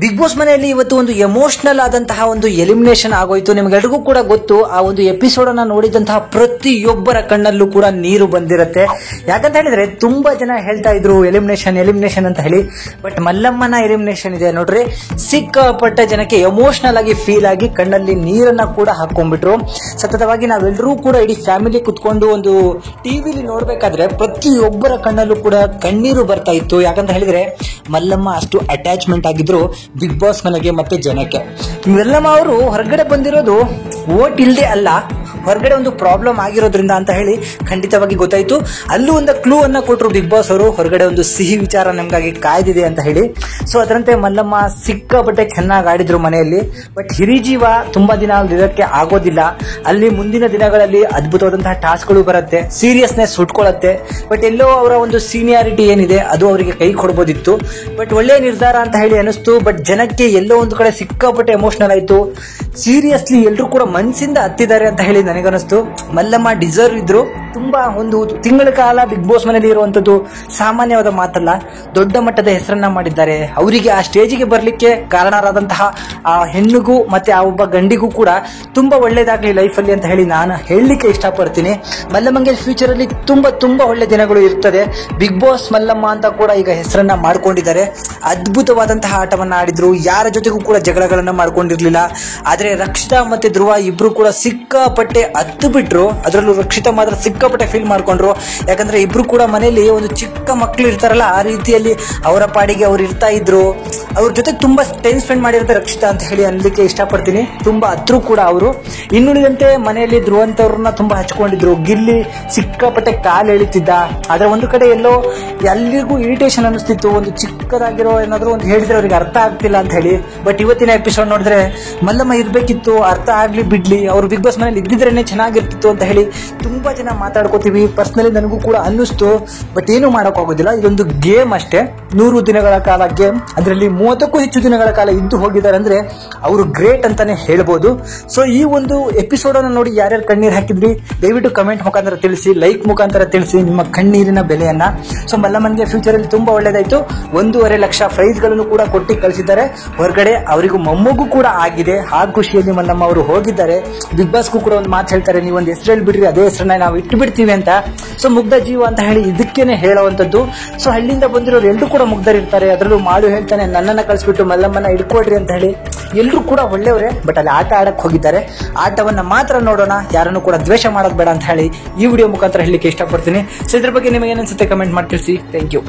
Big boss ಮನೆಯಲ್ಲಿ ಇವತ್ತು ಒಂದು ಎಮೋಷನಲ್ ಆದಂತಹ ಒಂದು ಎಲಿಮಿನೇಷನ್ ಆಗೋಯ್ತು. ನಿಮ್ಗೆಲ್ರಿಗೂ ಕೂಡ ಗೊತ್ತು, ಆ ಒಂದು ಎಪಿಸೋಡ್ ಅನ್ನ ನೋಡಿದಂತಹ ಪ್ರತಿಯೊಬ್ಬರ ಕಣ್ಣಲ್ಲೂ ಕೂಡ ನೀರು ಬಂದಿರುತ್ತೆ. ಯಾಕಂತ ಹೇಳಿದ್ರೆ ತುಂಬಾ ಜನ ಹೇಳ್ತಾ ಇದ್ರು ಎಲಿಮಿನೇಷನ್ ಅಂತ ಹೇಳಿ. ಬಟ್ ಮಲ್ಲಮ್ಮನ ಎಲಿಮಿನೇಷನ್ ಇದೆ ನೋಡ್ರಿ, ಸಿಕ್ಕಾಪಟ್ಟೆ ಜನಕ್ಕೆ ಎಮೋಷನಲ್ ಆಗಿ ಫೀಲ್ ಆಗಿ ಕಣ್ಣಲ್ಲಿ ನೀರನ್ನ ಕೂಡ ಹಾಕೊಂಡ್ಬಿಟ್ರು. ಸತತವಾಗಿ ನಾವೆಲ್ಲರೂ ಕೂಡ ಇಡೀ ಫ್ಯಾಮಿಲಿ ಕುತ್ಕೊಂಡು ಒಂದು ಟಿವಿಲಿ ನೋಡ್ಬೇಕಾದ್ರೆ ಪ್ರತಿಯೊಬ್ಬರ ಕಣ್ಣಲ್ಲೂ ಕೂಡ ಕಣ್ಣೀರು ಬರ್ತಾ ಇತ್ತು. ಯಾಕಂತ ಹೇಳಿದ್ರೆ ಮಲ್ಲಮ್ಮ ಅಷ್ಟು ಅಟ್ಯಾಚ್ಮೆಂಟ್ ಆಗಿದ್ರು ಬಿಗ್ ಬಾಸ್ ಮನೆಗೆ ಮತ್ತೆ ಜನಕ್ಕೆ. ಮಲ್ಲಮ್ಮ ಅವರು ಹೊರಗಡೆ ಬಂದಿರೋದು ವೋಟ್ ಇಲ್ಲದೆ ಅಲ್ಲ, ಹೊರಗಡೆ ಒಂದು ಪ್ರಾಬ್ಲಮ್ ಆಗಿರೋದ್ರಿಂದ ಅಂತ ಹೇಳಿ ಖಂಡಿತವಾಗಿ ಗೊತ್ತಾಯ್ತು. ಅಲ್ಲೂ ಒಂದು ಕ್ಲೂ ಅನ್ನ ಕೊಟ್ಟರು ಬಿಗ್ ಬಾಸ್ ಅವರು, ಹೊರಗಡೆ ಒಂದು ಸಿಹಿ ವಿಚಾರ ನಮಗಾಗಿ ಕಾಯ್ದಿದೆ ಅಂತ ಹೇಳಿ. ಸೊ ಅದರಂತೆ ಮಲ್ಲಮ್ಮ ಸಿಕ್ಕಾಪಟ್ಟೆ ಚೆನ್ನಾಗಿ ಆಡಿದ್ರು ಮನೆಯಲ್ಲಿ. ಬಟ್ ಹಿರಿಜೀವ ತುಂಬಾ ದಿನ ಇರೋಕ್ಕೆ ಆಗೋದಿಲ್ಲ. ಅಲ್ಲಿ ಮುಂದಿನ ದಿನಗಳಲ್ಲಿ ಅದ್ಭುತವಾದಂತಹ ಟಾಸ್ಕ್ಗಳು ಬರುತ್ತೆ, ಸೀರಿಯಸ್ನೆಸ್ ಹುಟ್ಕೊಳ್ಳುತ್ತೆ. ಬಟ್ ಎಲ್ಲೋ ಅವರ ಒಂದು ಸೀನಿಯಾರಿಟಿ ಏನಿದೆ ಅದು ಅವರಿಗೆ ಕೈ ಕೊಡ್ಬೋದಿತ್ತು. ಬಟ್ ಒಳ್ಳೆ ನಿರ್ಧಾರ ಅಂತ ಹೇಳಿ ಅನಿಸ್ತು. ಬಟ್ ಜನಕ್ಕೆ ಎಲ್ಲೋ ಒಂದು ಕಡೆ ಸಿಕ್ಕಾಪಟ್ಟೆ ಎಮೋಷನಲ್ ಆಯ್ತು. ಸೀರಿಯಸ್ಲಿ ಎಲ್ಲರೂ ಕೂಡ ಮನಸ್ಸಿಂದ ಹತ್ತಿದ್ದಾರೆ ಅಂತ ಹೇಳಿ ನನಗನಿಸ್ತು. ಮಲ್ಲಮ್ಮ ಡಿಸರ್ವ್ ಇದ್ರು. ತುಂಬಾ ಒಂದು ತಿಂಗಳ ಕಾಲ ಬಿಗ್ ಬಾಸ್ ಮನೆಯಲ್ಲಿ ಇರುವಂತದ್ದು ಸಾಮಾನ್ಯವಾದ ಮಾತಲ್ಲ. ದೊಡ್ಡ ಮಟ್ಟದ ಹೆಸರನ್ನ ಮಾಡಿದ್ದಾರೆ. ಅವರಿಗೆ ಆ ಸ್ಟೇಜಿಗೆ ಬರಲಿಕ್ಕೆ ಕಾರಣರಾದಂತಹ ಆ ಹೆಣ್ಣಿಗೂ ಮತ್ತೆ ಆ ಒಬ್ಬ ಗಂಡಿಗೂ ಕೂಡ ತುಂಬಾ ಒಳ್ಳೇದಾಗ್ಲಿ ಲೈಫಲ್ಲಿ ಅಂತ ಹೇಳಿ ನಾನು ಹೇಳಲಿಕ್ಕೆ ಇಷ್ಟಪಡ್ತೀನಿ. ಮಲ್ಲಮ್ಮಂಗೆ ಫ್ಯೂಚರ್ ಅಲ್ಲಿ ತುಂಬಾ ಒಳ್ಳೆ ದಿನಗಳು ಇರ್ತದೆ. ಬಿಗ್ ಬಾಸ್ ಮಲ್ಲಮ್ಮ ಅಂತ ಕೂಡ ಈಗ ಹೆಸರನ್ನ ಮಾಡ್ಕೊಂಡಿದ್ದಾರೆ. ಅದ್ಭುತವಾದಂತಹ ಆಟವನ್ನ ಆಡಿದ್ರು. ಯಾರ ಜೊತೆಗೂ ಕೂಡ ಜಗಳಗಳನ್ನ ಮಾಡ್ಕೊಂಡಿರ್ಲಿಲ್ಲ. ಆದ್ರೆ ರಕ್ಷಿತಾ ಮತ್ತೆ ಧ್ರುವ ಇಬ್ರು ಕೂಡ ಸಿಕ್ಕಾಪಟ್ಟೆ ಹತ್ತು ಬಿಟ್ರು. ಅದರಲ್ಲೂ ರಕ್ಷಿತಾ ಮಾತ್ರ ಸಿಕ್ಕಾಪಟ್ಟೆ ಫೀಲ್ ಮಾಡ್ಕೊಂಡ್ರು. ಯಾಕಂದ್ರೆ ಇಬ್ರು ಕೂಡ ಮನೆಯಲ್ಲಿ ಒಂದು ಚಿಕ್ಕ ಮಕ್ಕಳು ಇರ್ತಾರಲ್ಲ, ಆ ರೀತಿಯಲ್ಲಿ ಅವರ ಪಾಡಿಗೆ ಅವ್ರು ಇರ್ತಾ ಇದ್ರು. ಅವ್ರ ಜೊತೆ ತುಂಬಾ ಟೈಮ್ ಸ್ಪೆಂಡ್ ಮಾಡಿರುತ್ತೆ ರಕ್ಷಿತಾ ಅಂತ ಹೇಳಿ ಅನ್ಲಿಕ್ಕೆ ಇಷ್ಟಪಡ್ತೀನಿ. ತುಂಬಾ ಹತ್ರು ಕೂಡ ಅವರು. ಇನ್ನುಳಿದಂತೆ ಮನೆಯಲ್ಲಿ ಧ್ರುವಂತವ್ರನ್ನ ತುಂಬಾ ಹಚ್ಕೊಂಡಿದ್ರು. ಗಿಲ್ಲಿ ಸಿಕ್ಕಾಪಟ್ಟೆ ಕಾಲು ಎಳಿತಿದ್ದ. ಆದ್ರೆ ಒಂದು ಕಡೆ ಎಲ್ಲೋ ಎಲ್ಲಿಗೂ ಇರಿಟೇಷನ್ ಅನಿಸ್ತಿತ್ತು. ಒಂದು ಚಿಕ್ಕದಾಗಿರೋ ಏನಾದ್ರು ಒಂದು ಹೇಳಿದ್ರೆ ಅವ್ರಿಗೆ ಅರ್ಥ ಆಗ್ತಿಲ್ಲ ಅಂತ ಹೇಳಿ. ಬಟ್ ಇವತ್ತಿನ ಎಪಿಸೋಡ್ ನೋಡಿದ್ರೆ ಮಲ್ಲಮ್ಮ ಇರ್ಬೇಕಿತ್ತು, ಅರ್ಥ ಆಗ್ಲಿ ಬಿಡ್ಲಿ, ಅವ್ರು ಬಿಗ್ ಬಾಸ್ ಮನೇಲಿ ಇದ್ದಿದ್ರೇನೆ ಚೆನ್ನಾಗಿರ್ತಿತ್ತು ಅಂತ ಹೇಳಿ ತುಂಬಾ ಜನ ಮಾತಾಡ್ಕೋತೀವಿ. ಪರ್ಸನಲಿ ನನಗೂ ಕೂಡ ಅನ್ನಿಸ್ತು. ಬಟ್ ಏನು ಮಾಡೋಕ್ಕಾಗೋದಿಲ್ಲ, ಇದೊಂದು ಗೇಮ್ ಅಷ್ಟೇ. 100 ದಿನಗಳ ಕಾಲ ಗೇಮ್. ಅದರಲ್ಲಿ 30ಕ್ಕೂ ಹೆಚ್ಚು ದಿನಗಳ ಕಾಲ ಇದ್ದು ಹೋಗಿದ್ದಾರೆ ಅಂದ್ರೆ ಅವರು ಗ್ರೇಟ್ ಅಂತಾನೆ ಹೇಳ್ಬೋದು. ಸೊ ಈ ಒಂದು ಎಪಿಸೋಡ್ ಅನ್ನು ನೋಡಿ ಯಾರ್ಯಾರು ಕಣ್ಣೀರು ಹಾಕಿದ್ರಿ ದಯವಿಟ್ಟು ಕಮೆಂಟ್ ಮುಖಾಂತರ ತಿಳಿಸಿ, ಲೈಕ್ ಮುಖಾಂತರ ತಿಳಿಸಿ ನಿಮ್ಮ ಕಣ್ಣೀರಿನ ಬೆಲೆಯನ್ನ. ಸೊ ಮಲ್ಲಮ್ಮನ್ಗೆ ಫ್ಯೂಚರ್ ಅಲ್ಲಿ ತುಂಬಾ ಒಳ್ಳೇದಾಯ್ತು. 1.5 ಲಕ್ಷ ಪ್ರೈಸ್ ಗಳನ್ನು ಕೂಡ ಕೊಟ್ಟು ಕಳಿಸಿದ್ದಾರೆ. ಹೊರಗಡೆ ಅವರಿಗೂ ಮೊಮ್ಮಗು ಕೂಡ ಆಗಿದೆ. ಆ ಖುಷಿಯಲ್ಲಿ ಮಲ್ಲಮ್ಮ ಅವರು ಹೋಗಿದ್ದಾರೆ. ಬಿಗ್ ಬಾಸ್ಗೂ ಕೂಡ ಒಂದು ಮಾತು ಹೇಳ್ತಾರೆ, ನೀವು ಒಂದು ಹೆಸರು ಹೇಳ್ಬಿಡ್ರಿ, ಅದೇ ಹೆಸರನ್ನ ನಾವು ಇಟ್ಟು ಬಿಡ್ತೀವಿ ಅಂತ. ಸೊ ಮುಗ್ಧ ಜೀವ ಅಂತ ಹೇಳಿ ಇದಕ್ಕೇನೆ ಹೇಳುವಂತದ್ದು. ಸೊ ಹಳ್ಳಿಯಿಂದ ಬಂದಿರೋರು ಎಲ್ಲರೂ ಕೂಡ ಮುಗ್ಧರಿರ್ತಾರೆ. ಅದರಲ್ಲೂ ಮಾಡು ಹೇಳ್ತಾನೆ, ನನ್ನನ್ನ ಕಳಿಸ್ಬಿಟ್ಟು ಮಲ್ಲಮ್ಮನ ಇಟ್ಕೊಡ್ರಿ ಅಂತ ಹೇಳಿ. ಎಲ್ಲರೂ ಕೂಡ ಒಳ್ಳೆಯವರೇ. ಬಟ್ ಅಲ್ಲಿ ಆಟ ಆಡಕ್ ಹೋಗಿದ್ದಾರೆ. ಆಟವನ್ನ ಮಾತ್ರ ನೋಡೋಣ, ಯಾರನ್ನು ಕೂಡ ದ್ವೇಷ ಮಾಡೋದು ಬೇಡ ಅಂತ ಹೇಳಿ ಈ ವಿಡಿಯೋ ಮುಖಾಂತರ ಹೇಳಲಿಕ್ಕೆ ಇಷ್ಟಪಡ್ತೀನಿ. ಸೊ ಇದ್ರ ಬಗ್ಗೆ ನಿಮಗೆ ಏನನ್ಸುತ್ತೆ ಕಮೆಂಟ್ ಮಾಡಿ ತಿಳಿಸಿ. Thank you.